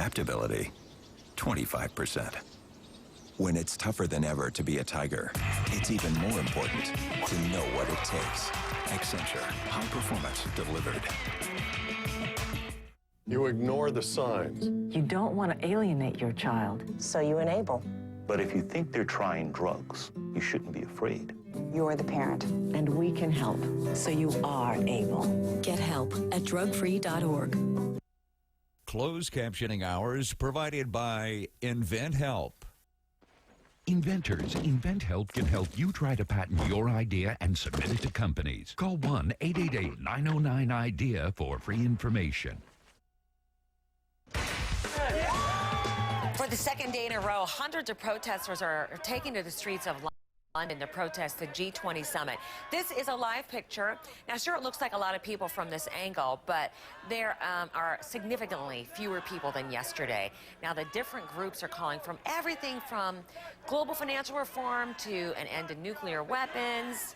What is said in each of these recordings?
Adaptability, 25%. When it's tougher than ever to be a Tiger, it's even more important to know what it takes. Accenture, high performance delivered. You ignore the signs. You don't want to alienate your child, so you enable. But if you think they're trying drugs, you shouldn't be afraid. You're the parent, and we can help, so you are able. Get help at drugfree.org. Closed captioning hours provided by Invent Help. Inventors, Invent Help can help you try to patent your idea and submit it to companies. Call 1-888-909-IDEA for free information. For the second day in a row, hundreds of protesters are taking to the streets of London to protest the G20 summit. This is a live picture. Now, sure, it looks like a lot of people from this angle, but there are significantly fewer people than yesterday. Now, the different groups are calling from everything from global financial reform to an end to nuclear weapons.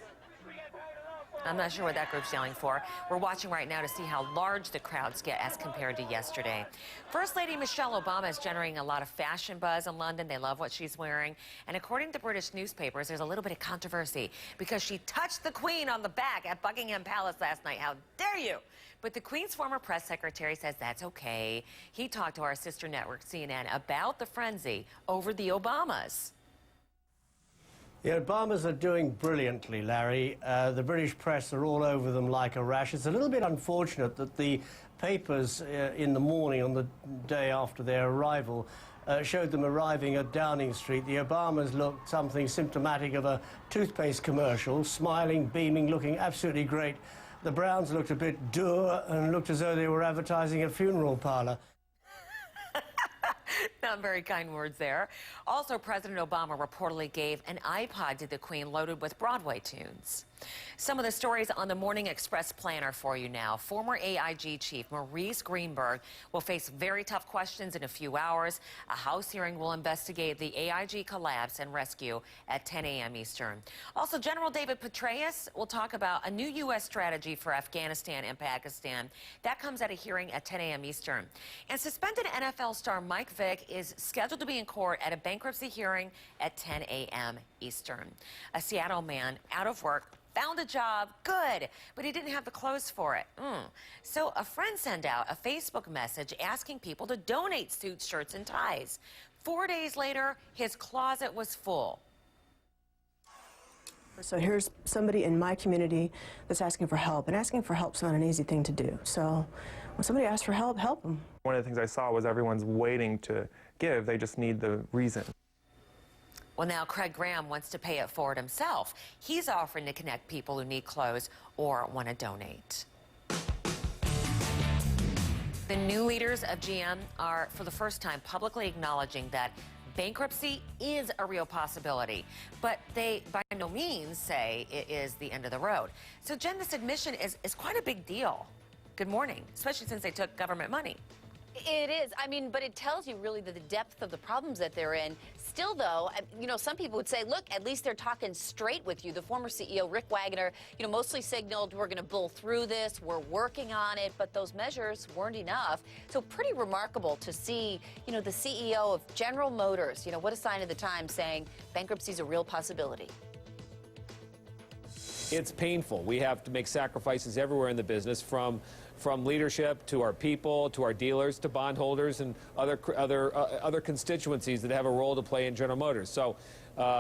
I'm not sure what that group's yelling for. We're watching right now to see how large the crowds get as compared to yesterday. First Lady Michelle Obama is generating a lot of fashion buzz in London. They love what she's wearing. And according to British newspapers, there's a little bit of controversy because she touched the Queen on the back at Buckingham Palace last night. How dare you? But the Queen's former press secretary says that's okay. He talked to our sister network, CNN, about the frenzy over the Obamas. The Obamas are doing brilliantly, Larry. The British press are all over them like a rash. It's a little bit unfortunate that the papers in the morning on the day after their arrival showed them arriving at Downing Street. The Obamas looked something symptomatic of a toothpaste commercial, smiling, beaming, looking absolutely great. The Browns looked a bit dour and looked as though they were advertising a funeral parlor. Not very kind words there. Also, President Obama reportedly gave an iPod to the Queen loaded with Broadway tunes. Some of the stories on the Morning Express planner for you now. Former AIG chief Maurice Greenberg will face very tough questions in a few hours. A House hearing will investigate the AIG collapse and rescue at 10 a.m. Eastern. Also, General David Petraeus will talk about a new U.S. strategy for Afghanistan and Pakistan. That comes at a hearing at 10 a.m. Eastern. And suspended NFL star Mike Vick is scheduled to be in court at a bankruptcy hearing at 10 a.m. Eastern. A Seattle man out of work found a job, good, but he didn't have the clothes for it. So a friend sent out a Facebook message asking people to donate suits, shirts, and ties. 4 days later, his closet was full. So here's somebody in my community that's asking for help, and asking for help's not an easy thing to do. So when somebody asks for help, help them. One of the things I saw was everyone's waiting to give. They just need the reason. Well, now Craig Graham wants to pay it forward himself. He's offering to connect people who need clothes or want to donate. The new leaders of GM are, for the first time, publicly acknowledging that bankruptcy is a real possibility, but they by no means say it is the end of the road. So, Jen, this admission is quite a big deal. Good morning, especially since they took government money. It is. I mean, but it tells you really the depth of the problems that they're in. Still, though, you know, some people would say, look, at least they're talking straight with you. The former CEO, Rick Wagner, you know, mostly signaled we're going to bull through this. We're working on it. But those measures weren't enough. So pretty remarkable to see, you know, the CEO of General Motors, you know, what a sign of the time, saying bankruptcy is a real possibility. It's painful. We have to make sacrifices everywhere in the business, from leadership to our people, to our dealers, to bondholders and other constituencies that have a role to play in General Motors. So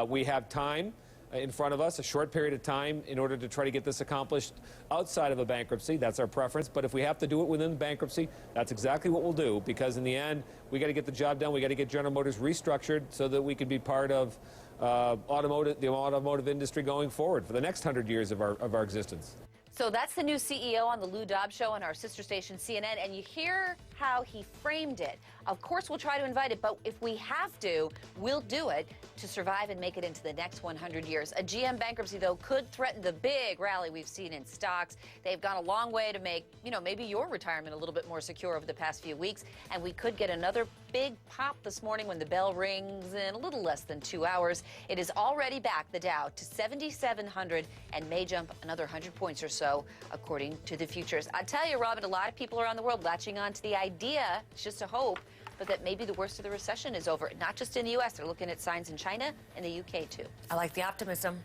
we have time in front of us, a short period of time, in order to try to get this accomplished outside of a bankruptcy. That's our preference. But if we have to do it within the bankruptcy, that's exactly what we'll do, because in the end, we got to get the job done. We got to get General Motors restructured so that we can be part of the automotive industry going forward for the next 100 years of our existence. So that's the new CEO on the Lou Dobbs Show on our sister station, CNN, and you hear how he framed it. Of course, we'll try to invite it, but if we have to, we'll do it to survive and make it into the next 100 years. A GM bankruptcy, though, could threaten the big rally we've seen in stocks. They've gone a long way to make, you know, maybe your retirement a little bit more secure over the past few weeks, and we could get another big pop this morning when the bell rings in a little less than 2 hours. It is already back, the Dow, to 7,700 and may jump another 100 points or so, according to the futures. I tell you, Robin, a lot of people around the world latching on to the idea, it's just a hope, but that maybe the worst of the recession is over. Not just in the U.S., they're looking at signs in China and the U.K. too. I like the optimism.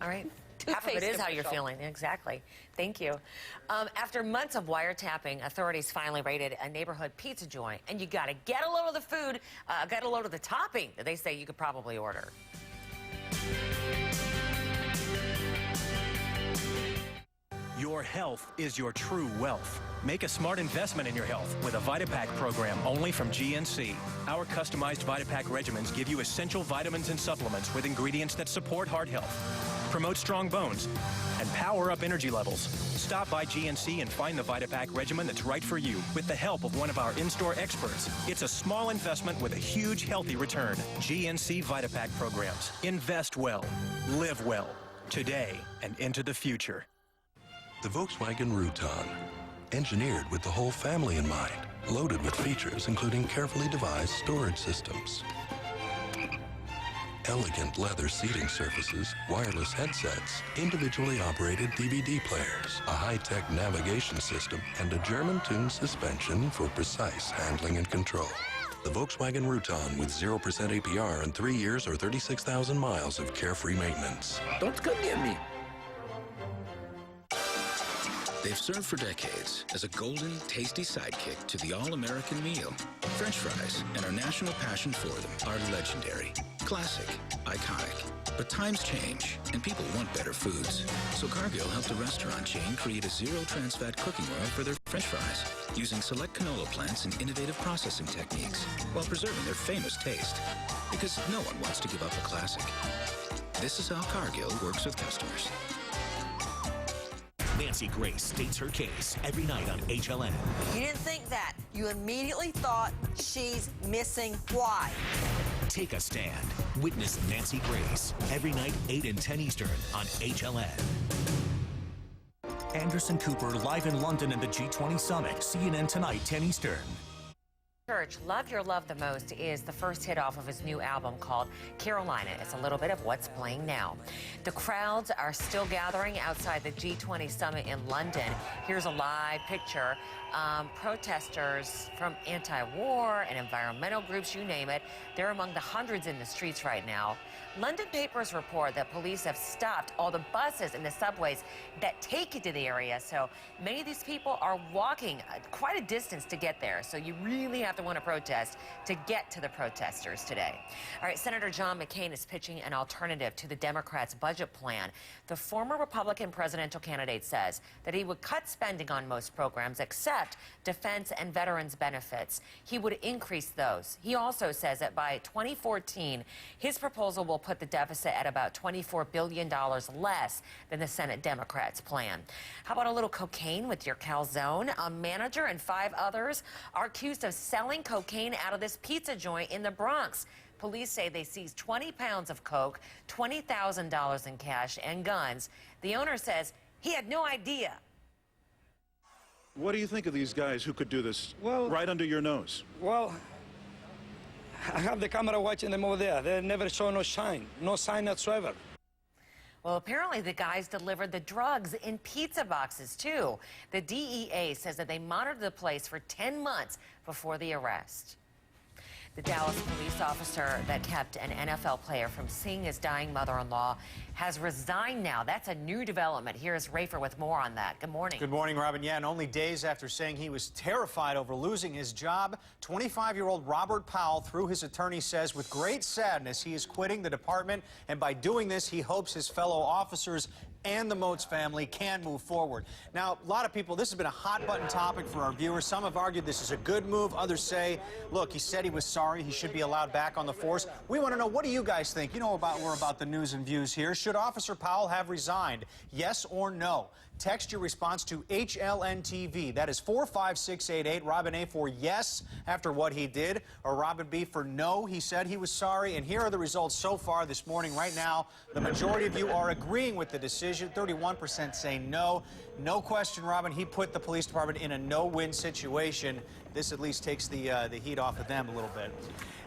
All right. Half of it is how you're feeling. Exactly. Thank you. After months of wiretapping, authorities finally raided a neighborhood pizza joint. And you got to get a load of the food, get a load of the topping that they say you could probably order. Your health is your true wealth. Make a smart investment in your health with a VitaPack program only from GNC. Our customized VitaPack regimens give you essential vitamins and supplements with ingredients that support heart health, promote strong bones, and power up energy levels. Stop by GNC and find the VitaPack regimen that's right for you with the help of one of our in-store experts. It's a small investment with a huge healthy return. GNC VitaPack programs. Invest well. Live well. Today and into the future. The Volkswagen Routan, engineered with the whole family in mind, loaded with features including carefully devised storage systems, elegant leather seating surfaces, wireless headsets, individually operated DVD players, a high-tech navigation system, and a German-tuned suspension for precise handling and control. The Volkswagen Routan with 0% APR and 3 years or 36,000 miles of carefree maintenance. Don't come near me. They've served for decades as a golden, tasty sidekick to the all-American meal. French fries and our national passion for them are legendary, classic, iconic. But times change, and people want better foods. So Cargill helped a restaurant chain create a zero-trans fat cooking oil for their French fries, using select canola plants and innovative processing techniques, while preserving their famous taste. Because no one wants to give up a classic. This is how Cargill works with customers. Nancy Grace states her case every night on HLN. You didn't think that. You immediately thought she's missing. Why? Take a stand. Witness Nancy Grace every night, 8 and 10 Eastern on HLN. Anderson Cooper live in London at the G20 Summit. CNN tonight, 10 Eastern. Church, Love Your Love the Most is the first hit off of his new album called Carolina. It's a little bit of what's playing now. The crowds are still gathering outside the G20 Summit in London. Here's a live picture. Protesters from anti-war and environmental groups, you name it, they're among the hundreds in the streets right now. London papers report that police have stopped all the buses and the subways that take you to the area. So many of these people are walking quite a distance to get there. So you really have to want to protest to get to the protesters today. All right, Senator John McCain is pitching an alternative to the Democrats' budget plan. The former Republican presidential candidate says that he would cut spending on most programs except defense and veterans benefits. He would increase those. He also says that by 2014, his proposal will put the deficit at about $24 billion less than the Senate Democrats' plan. How about a little cocaine with your calzone? A manager and 5 others are accused of selling cocaine out of this pizza joint in the Bronx. Police say they seized 20 pounds of coke, $20,000 in cash, and guns. The owner says he had no idea. What do you think of these guys who could do this right under your nose? Well, I have the camera watching them over there. They never show no sign whatsoever. Well, apparently the guys delivered the drugs in pizza boxes, too. The DEA says that they monitored the place for 10 months before the arrest. The Dallas police officer that kept an NFL player from seeing his dying mother-in-law has resigned now. That's a new development. Here's Rafer with more on that. Good morning. Good morning, Robin. Yeah, and only days after saying he was terrified over losing his job, 25-year-old Robert Powell, through his attorney, says with great sadness he is quitting the department, and by doing this, he hopes his fellow officers and the Moats family can move forward. Now, a lot of people, this has been a hot-button topic for our viewers. Some have argued this is a good move. Others say, look, he said he was sorry. He should be allowed back on the force. We want to know, what do you guys think? You know we're about the news and views here. Should Officer Powell have resigned? Yes or no? Text your response to HLN-TV. That is 45688. Robin A for yes after what he did, or Robin B for no. He said he was sorry, and here are the results so far this morning. Right now, the majority of you are agreeing with the decision. 31% say no. No question, Robin, he put the police department in a no-win situation. This at least takes the heat off of them a little bit.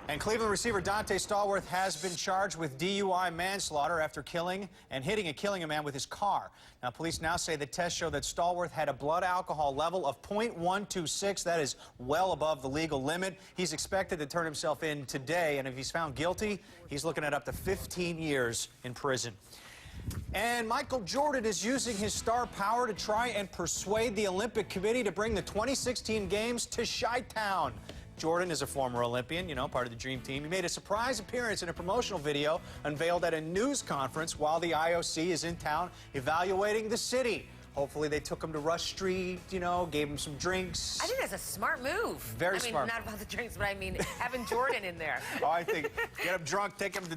And Cleveland receiver Dante Stallworth has been charged with DUI manslaughter after killing a man with his car. Now, police now say the tests show that Stallworth had a blood alcohol level of 0.126. That is well above the legal limit. He's expected to turn himself in today, and if he's found guilty, he's looking at up to 15 years in prison. And Michael Jordan is using his star power to try and persuade the Olympic Committee to bring the 2016 Games to Chi-Town. Jordan is a former Olympian, you know, part of the Dream Team. He made a surprise appearance in a promotional video unveiled at a news conference while the IOC is in town evaluating the city. Hopefully they took him to Rush Street, you know, gave him some drinks. I think that's a smart move. Very smart. I mean, not about the drinks, but I mean having Jordan in there. Oh, I think get him drunk, take him to